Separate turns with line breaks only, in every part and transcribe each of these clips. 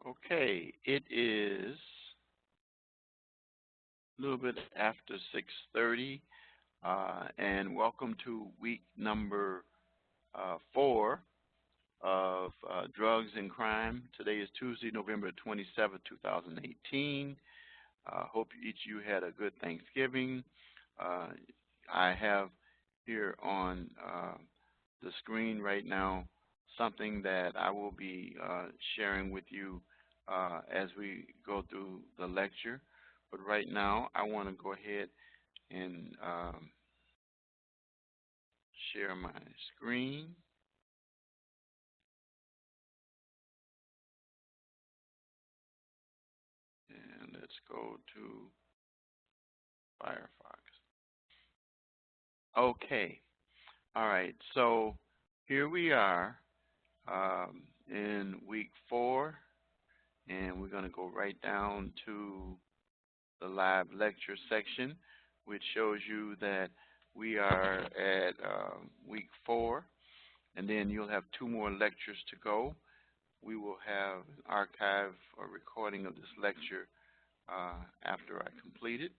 Okay, it is a little bit after 6:30, and welcome to week number 4 of Drugs and Crime. Today is Tuesday, November 27th, 2018. Hope each of you had a good Thanksgiving. Uh, I have here on the screen right now something that I will be sharing with you as we go through the lecture. But right now, I want to go ahead and share my screen. And let's go to Firefox. Okay. All right. So here we are in week 4, and we're going to go right down to the live lecture section, which shows you that we are at week 4, and then you'll have 2 more lectures to go. We will have an archive or recording of this lecture after I complete it.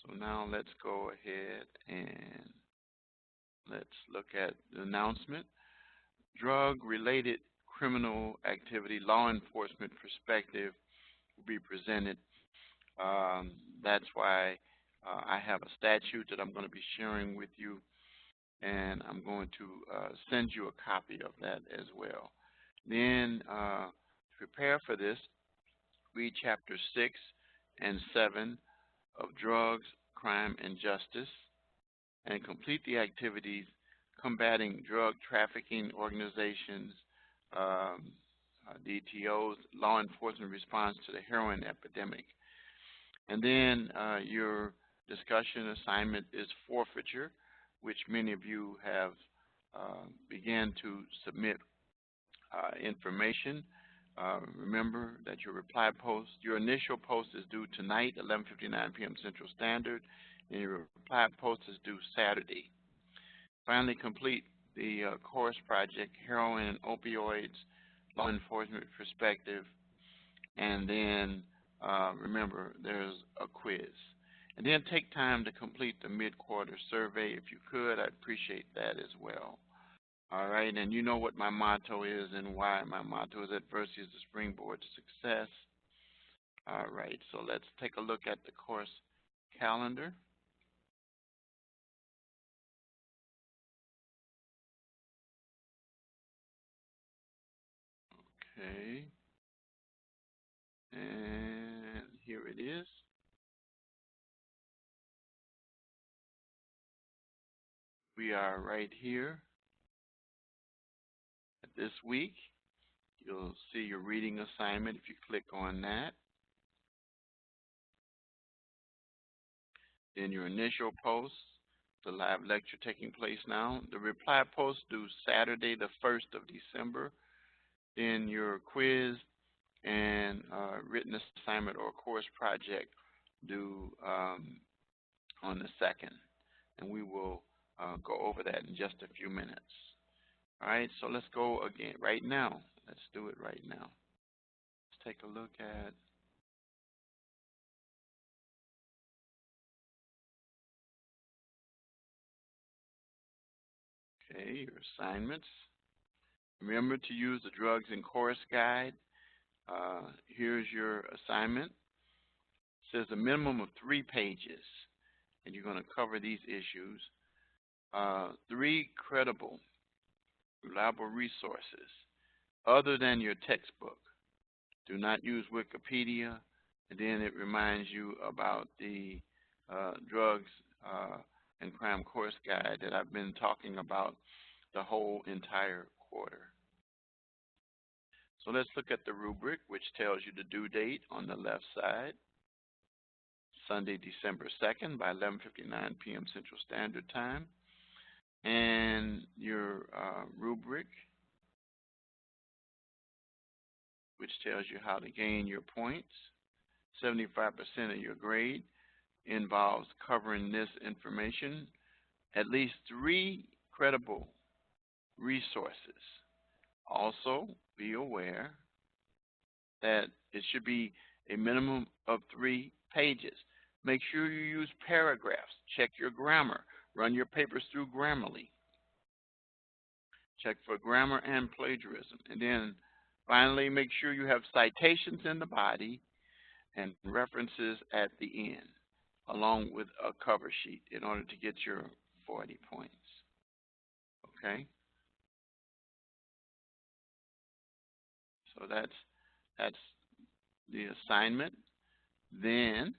So now let's go ahead and let's look at the announcement. Drug-related criminal activity, law enforcement perspective will be presented. That's why I have a statute that I'm going to be sharing with you, and I'm going to send you a copy of that as well. Then, to prepare for this, read Chapter 6 and 7 of Drugs, Crime, and Justice, and complete the activities combating drug trafficking organizations, DTOs, law enforcement response to the heroin epidemic. And then your discussion assignment is forfeiture, which many of you have began to submit information. Remember that your initial post is due tonight, 11:59 p.m. Central Standard, and your reply post is due Saturday. Finally, complete the course project, Heroin and Opioids, Law Enforcement Perspective, and then remember there's a quiz. And then take time to complete the mid-quarter survey. If you could, I'd appreciate that as well. All right, and you know what my motto is and why my motto is adversity is the springboard to success. All right, so let's take a look at the course calendar. Okay, and here it is. We are right here at this week. You'll see your reading assignment if you click on that. Then your initial post, the live lecture taking place now. The reply post due Saturday, the 1st of December. Then your quiz and written assignment or course project due on the 2nd. And we will go over that in just a few minutes. All right, so let's go again right now. Let's do it right now. Let's take a look at your assignments. Remember to use the Drugs and Course Guide. Here's your assignment. It says a minimum of 3 pages, and you're going to cover these issues. 3 credible, reliable resources other than your textbook. Do not use Wikipedia, and then it reminds you about the Drugs and Crime Course Guide that I've been talking about the whole entire quarter. So let's look at the rubric, which tells you the due date on the left side, Sunday, December 2nd by 11:59 p.m. Central Standard Time, and your rubric, which tells you how to gain your points. 75% of your grade involves covering this information, at least 3 credible resources. Also, be aware that it should be a minimum of 3 pages. Make sure you use paragraphs. Check your grammar. Run your papers through Grammarly. Check for grammar and plagiarism. And then finally, make sure you have citations in the body and references at the end, along with a cover sheet in order to get your 40 points. Okay? So that's the assignment. Then,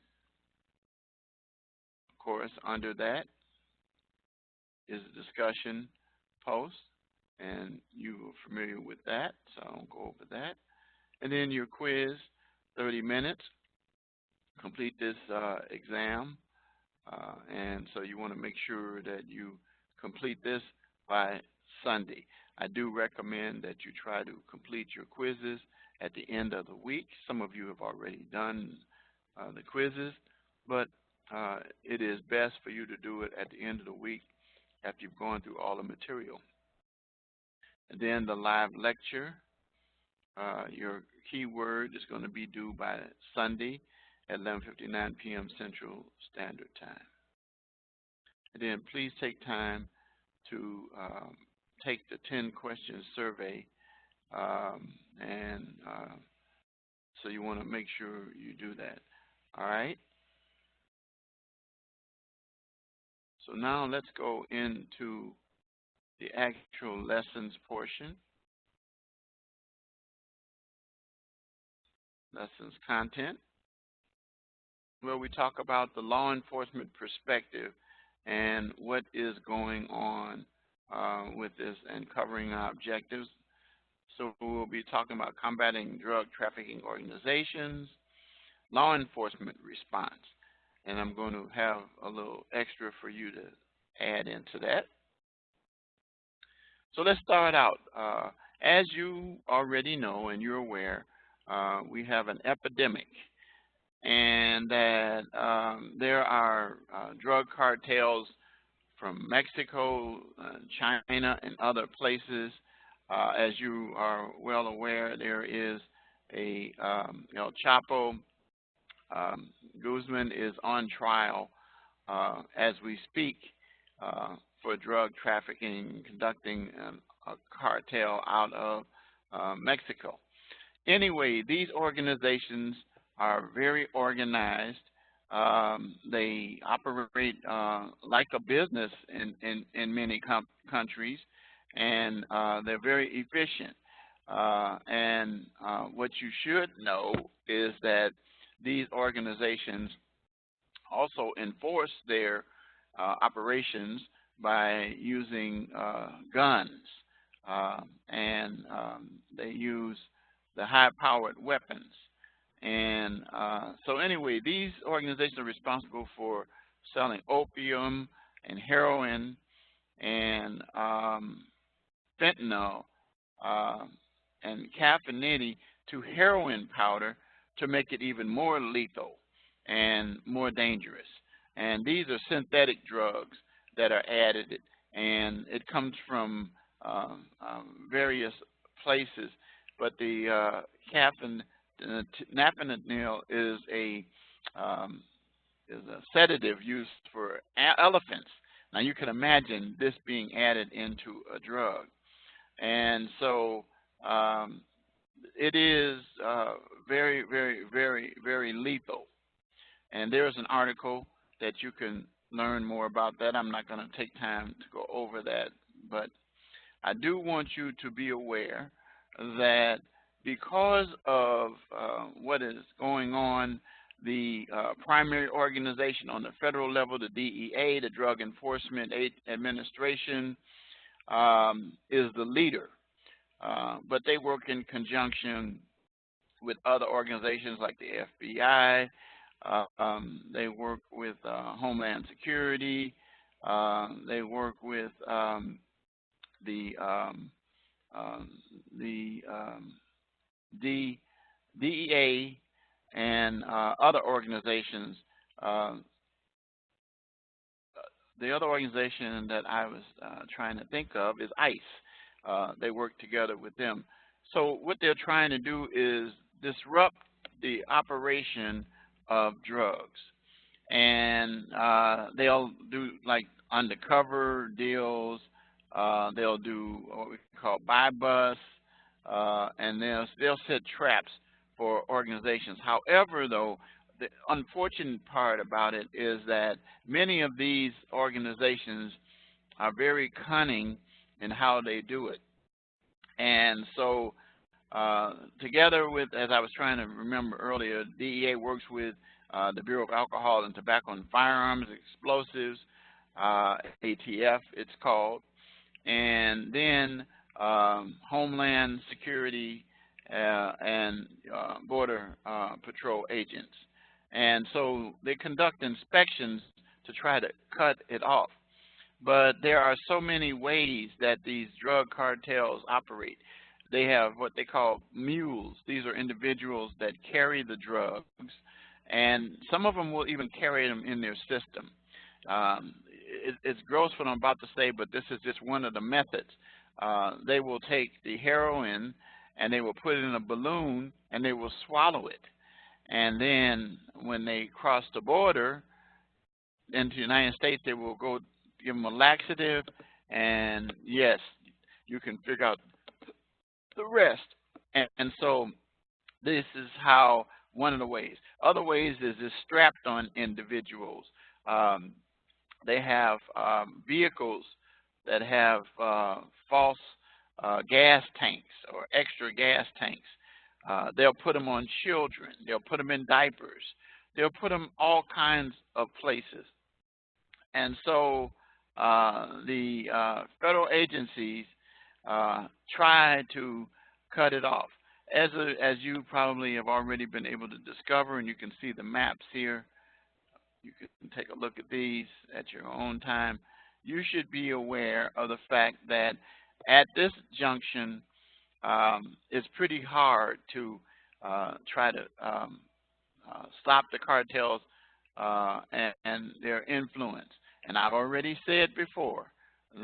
of course, under that is a discussion post, and you are familiar with that, so I won't go over that. And then your quiz, 30 minutes. Complete this exam, and so you want to make sure that you complete this by Sunday. I do recommend that you try to complete your quizzes at the end of the week. Some of you have already done the quizzes, but it is best for you to do it at the end of the week after you've gone through all the material. And then the live lecture, your keyword is going to be due by Sunday at 11:59 p.m. Central Standard Time. And then please take time to take the 10-question survey, and so you want to make sure you do that. All right? So now let's go into the actual lessons portion. Lessons content, where we talk about the law enforcement perspective and what is going on with this and covering our objectives. So we'll be talking about combating drug trafficking organizations, law enforcement response, and I'm going to have a little extra for you to add into that. So let's start out. As you already know and you're aware, we have an epidemic, and that there are drug cartels from Mexico, China, and other places. As you are well aware, there is a El Chapo Guzman is on trial as we speak for drug trafficking, conducting a cartel out of Mexico. Anyway, these organizations are very organized. They operate like a business in many countries, and they're very efficient. And what you should know is that these organizations also enforce their operations by using guns, and they use the high-powered weapons. And so anyway, these organizations are responsible for selling opium and heroin and fentanyl and caffeinating to heroin powder to make it even more lethal and more dangerous. And these are synthetic drugs that are added, and it comes from various places. But the fentanyl is a sedative used for elephants. Now you can imagine this being added into a drug, and so it is very, very, very, very lethal. And there's an article that you can learn more about that. I'm not going to take time to go over that, but I do want you to be aware that because of what is going on, the primary organization on the federal level, the DEA, the Drug Enforcement Administration, is the leader. But they work in conjunction with other organizations like the FBI. They work with Homeland Security. They work with the DEA and other organizations. The other organization that I was trying to think of is ICE. They work together with them. So what they're trying to do is disrupt the operation of drugs. And they'll do like undercover deals. They'll do what we call buy bust, and they'll set traps for organizations. However, though, the unfortunate part about it is that many of these organizations are very cunning in how they do it. And so, together with, as I was trying to remember earlier, DEA works with the Bureau of Alcohol and Tobacco and Firearms, Explosives, ATF it's called, and then Homeland Security and Border Patrol agents. And so they conduct inspections to try to cut it off. But there are so many ways that these drug cartels operate. They have what they call mules. These are individuals that carry the drugs, and some of them will even carry them in their system. It's gross what I'm about to say, but this is just one of the methods. They will take the heroin and they will put it in a balloon and they will swallow it. And then when they cross the border into the United States, they will go give them a laxative, and yes, you can figure out the rest. And so this is how, one of the ways. Other ways is it's strapped on individuals. They have vehicles that have false gas tanks or extra gas tanks. They'll put them on children. They'll put them in diapers. They'll put them all kinds of places. And so the federal agencies try to cut it off. As you probably have already been able to discover, and you can see the maps here, you can take a look at these at your own time. You should be aware of the fact that at this junction, it's pretty hard to try to stop the cartels and their influence. And I've already said before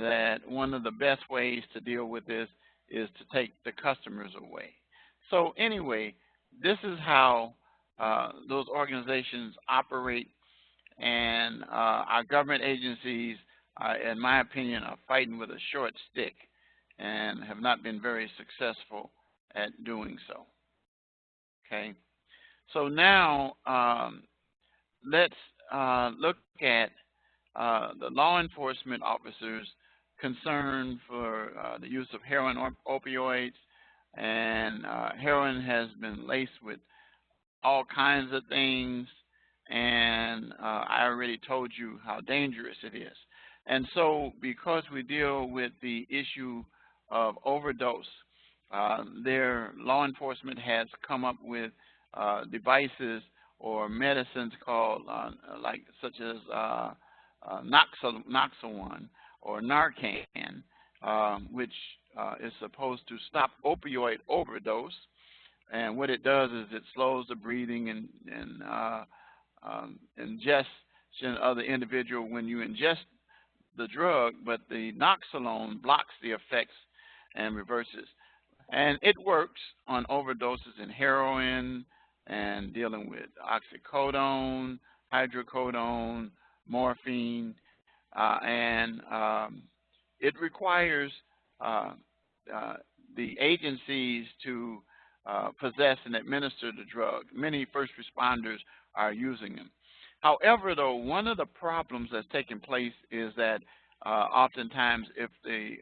that one of the best ways to deal with this is to take the customers away. So anyway, this is how those organizations operate, and our government agencies, in my opinion, are fighting with a short stick and have not been very successful at doing so. Okay, so now let's look at the law enforcement officers concerned for the use of heroin or opioids, and heroin has been laced with all kinds of things, and I already told you how dangerous it is. And so because we deal with the issue of overdose, their law enforcement has come up with devices or medicines called such as Noxawan or Narcan, which is supposed to stop opioid overdose. And what it does is it slows the breathing and ingestion of the individual when you ingest the drug, but the Noxawan blocks the effects and reverses. And it works on overdoses in heroin and dealing with oxycodone, hydrocodone, morphine, and it requires the agencies to possess and administer the drug. Many first responders are using them. However, though, one of the problems that's taking place is that oftentimes if the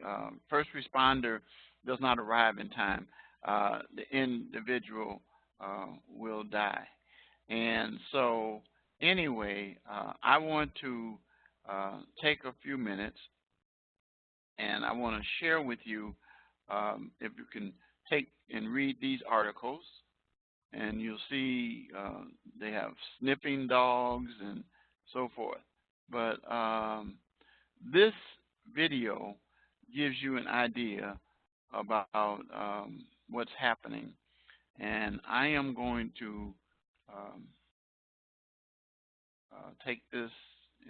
first responder does not arrive in time, the individual will die. And so anyway, I want to take a few minutes and I want to share with you, if you can take and read these articles, and you'll see they have sniffing dogs and so forth. But this video gives you an idea about what's happening, and I am going to take this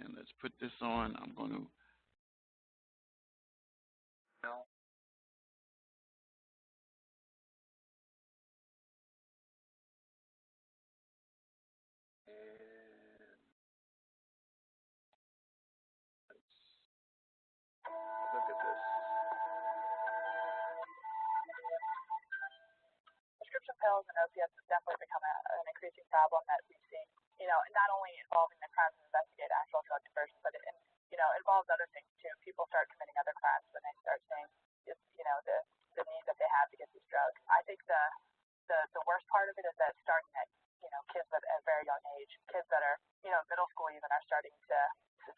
and let's put this on. I'm going to
pills and opiates has definitely become an increasing problem that we've seen, not only involving the crimes to investigate actual drug conversion, but it involves other things too. People start committing other crimes when they start seeing, the need that they have to get these drugs. I think the worst part of it is that it's starting at, kids at a very young age. Kids that are, middle school even are starting to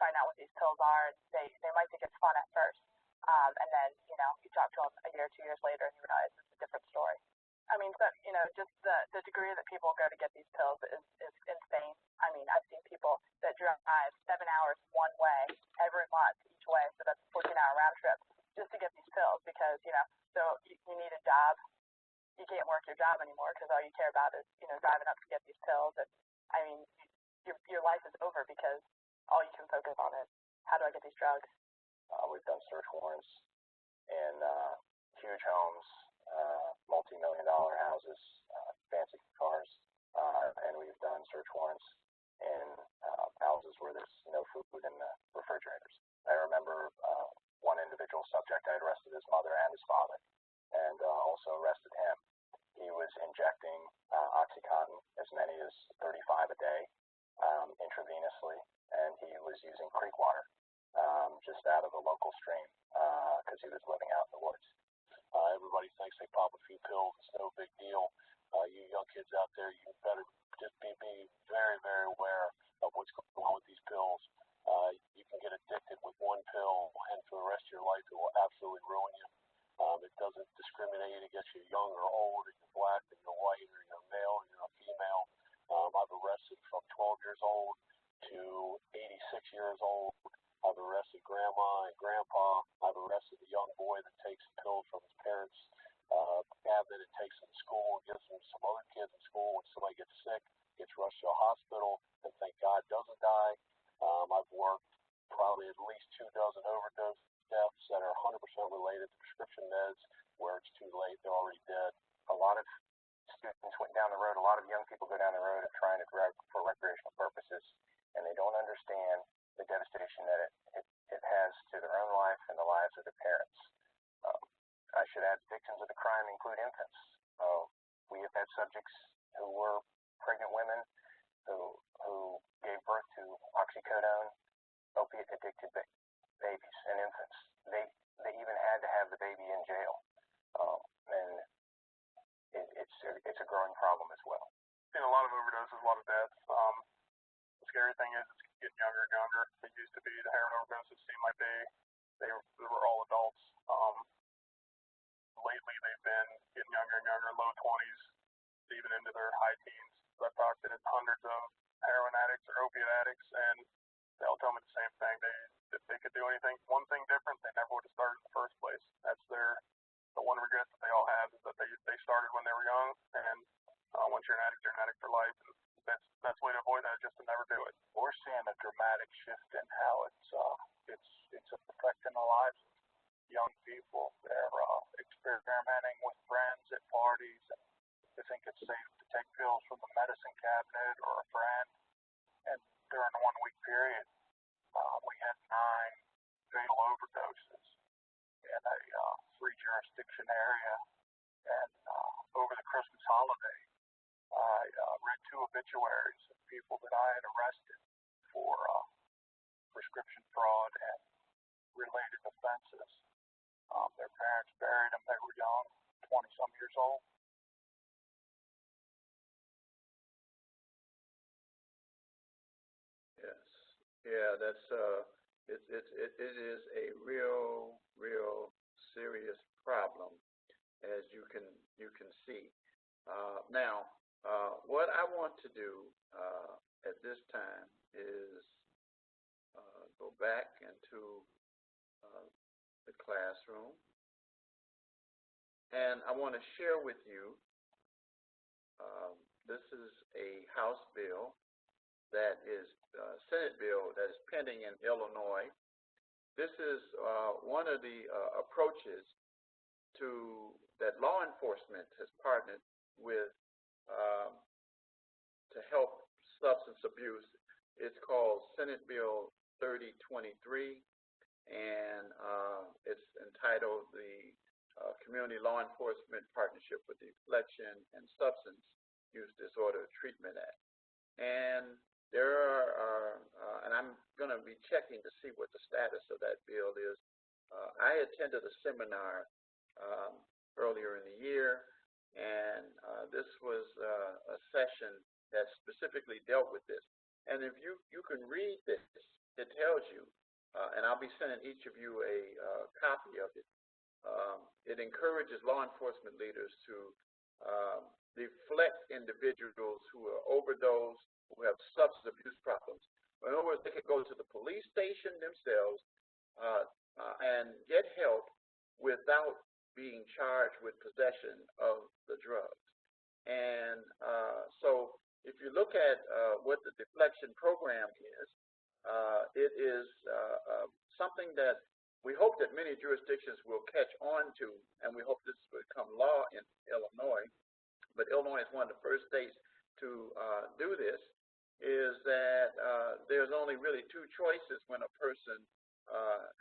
find out what these pills are. And they might think it's fun at first. And then, you talk to them a year, 2 years later, and you realize it's a different story. I mean, but, just the degree that people go to get these pills is insane. I mean, I've seen people that drive 7 hours one way every month each way, so that's a 14-hour round trip just to get these pills because, so you need a job. You can't work your job anymore because all you care about is, driving up to get these pills. And, I mean, your life is over because all you can focus on is how do I get these drugs.
We've done search warrants in huge homes, multi-million-dollar houses, fancy cars, and we've done search warrants in houses where there's no food in the refrigerators. I remember one individual subject, I had arrested his mother and his father, and also arrested him. He was injecting OxyContin, as many as 35 a day, intravenously, and he was using creek water just out of a local stream because he was living out in the woods. Everybody thinks they pop a few pills, it's no big deal. You young kids out there, you better just be very, very aware of what's going on with these pills. You can get addicted with one pill, and for the rest of your life, it will absolutely ruin you. It doesn't discriminate against you young or old, or you're black, or you're white, or you're male, or you're a female. I've arrested from 12 years old to 86 years old. I've arrested grandma and grandpa. I've arrested a young boy that takes pills from his parents' cabinet and takes them to school and gives them to some other kids in school. When somebody gets sick, gets rushed to a hospital, and thank God doesn't die. I've worked probably at least 2 dozen overdose deaths that are 100% related to prescription meds where it's too late, they're already dead. A lot of students went down the road, a lot of young people go down the road of trying to drug for recreational purposes, and they don't understand the devastation that it has to their own life and the lives of their parents. I should add, victims of the crime include infants. We have had subjects who were pregnant women who gave birth to oxycodone, opiate-addicted babies and infants. They even had to have the baby in jail, and it's a growing problem as well.
Seen a lot of overdoses, a lot of deaths. The scary thing is it's getting younger and younger. It used to be the heroin overdoses seemed like they were all adults. Lately they've been getting younger and younger, low 20s, even into their high teens. I've talked to hundreds of heroin addicts or opiate addicts, and they all tell me the same thing. If they could do one thing different, they never would have started in the first place. That's the one regret that they all have is that they started when they were young, and once you're an addict for life. And that's the way to avoid that, just to never do it.
We're seeing a dramatic shift in how it's affecting the lives of young people. They're experimenting with friends at parties, and they think it's safe to take pills from the medicine cabinet or a friend. And during a 1-week period, we had 9 fatal overdoses in a 3-jurisdiction area. And over the Christmas holiday, I read 2 obituaries of people that I had arrested for prescription fraud and related offenses. Their parents buried them. They were young, 20-some years old.
Yes. Yeah, that's it is a real serious problem, as you can see. Now, what I want to do at this time is go back into the classroom, and I want to share with you. This is a House bill that is Senate bill that is pending in Illinois. This is one of the approaches that law enforcement has partnered with to help substance abuse. It's called Senate Bill 3023, and it's entitled the Community Law Enforcement Partnership for Deflection and Substance Use Disorder Treatment Act. And there are, and I'm going to be checking to see what the status of that bill is. I attended a seminar earlier in the year, and this was a session that specifically dealt with this. And if you can read this, it tells you, and I'll be sending each of you a copy of it. It encourages law enforcement leaders to deflect individuals who are overdosed, who have substance abuse problems. In other words, they could go to the police station themselves and get help without being charged with possession of the drugs. And so if you look at what the deflection program is, it is something that we hope that many jurisdictions will catch on to, and we hope this will become law in Illinois. But Illinois is one of the first states to do this, is that there's only really two choices when a person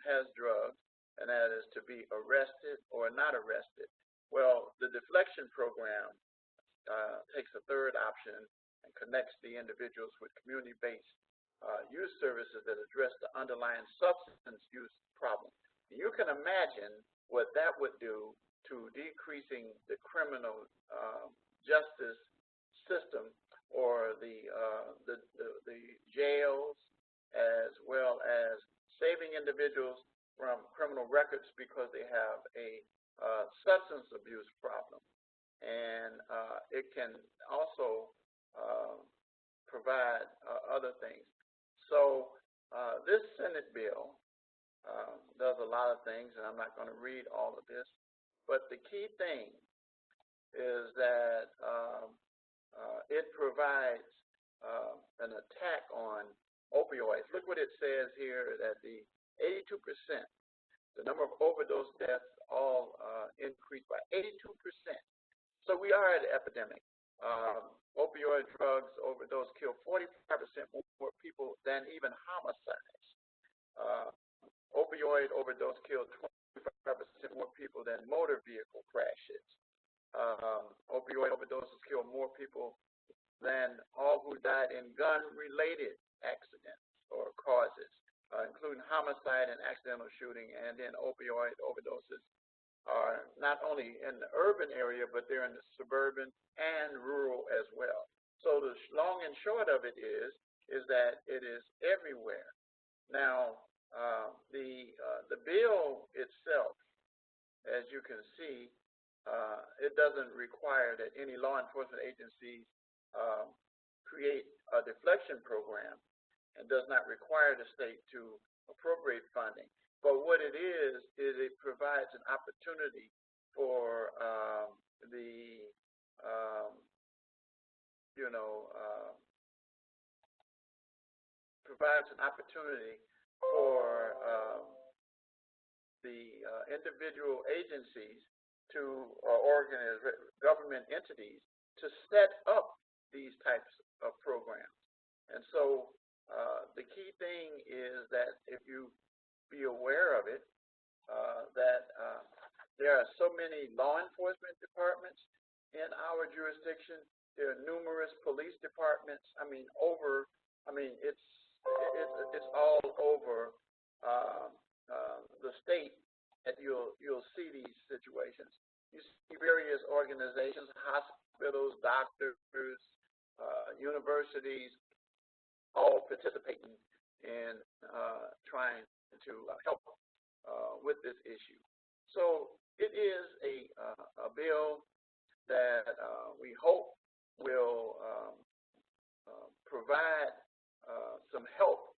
has drugs, and that is to be arrested or not arrested. Well, the deflection program takes a third option and connects the individuals with community-based use services that address the underlying substance use problem. You can imagine what that would do to decreasing the criminal justice system, or the jails, as well as saving individuals from criminal records because they have a substance abuse problem. And it can also provide other things. So this Senate bill does a lot of things, and I'm not going to read all of this, but the key thing is that it provides an attack on opioids. Look what it says here, that the 82%, the number of overdose deaths all increased by 82%. So we are at an epidemic. Opioid drugs overdose kill 45% more people than even homicides. Opioid overdose killed 25% more people than motor vehicle crashes. Opioid overdoses kill more people than all who died in gun-related accidents or causes, including homicide and accidental shooting. And then opioid overdoses are not only in the urban area, but they're in the suburban and rural as well. So the long and short of it is that it is everywhere. Now, the bill itself, as you can see, it doesn't require that any law enforcement agencies create a deflection program, and does not require the state to appropriate funding. But what it is it provides an opportunity for provides an opportunity for the individual agencies to government entities to set up these types of programs. And so the key thing is that if you be aware of it, that there are so many law enforcement departments in our jurisdiction. There are numerous police departments. It's all over the state that you'll see these situations. You see various organizations, hospitals, doctors, universities, all participating in trying to help with this issue. So it is a bill that we hope will provide some help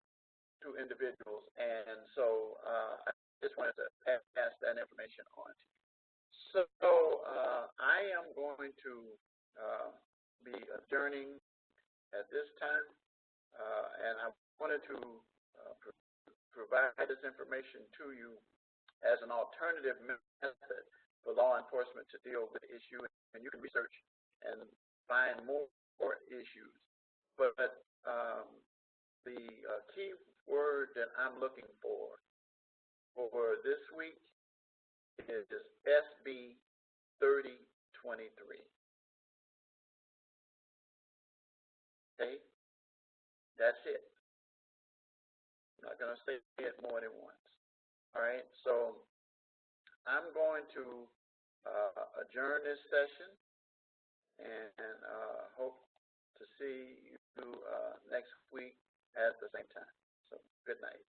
to individuals, and so I just wanted to pass that information on to you. So I am going to be adjourning at this time, and I wanted to provide this information to you as an alternative method for law enforcement to deal with the issue, and you can research and find more issues. But the key word that I'm looking for this week
is SB 3023. Okay? That's it. I'm not going to say it more than once. All right? So I'm going to adjourn this session and hope to see you next week at the same time. So good night.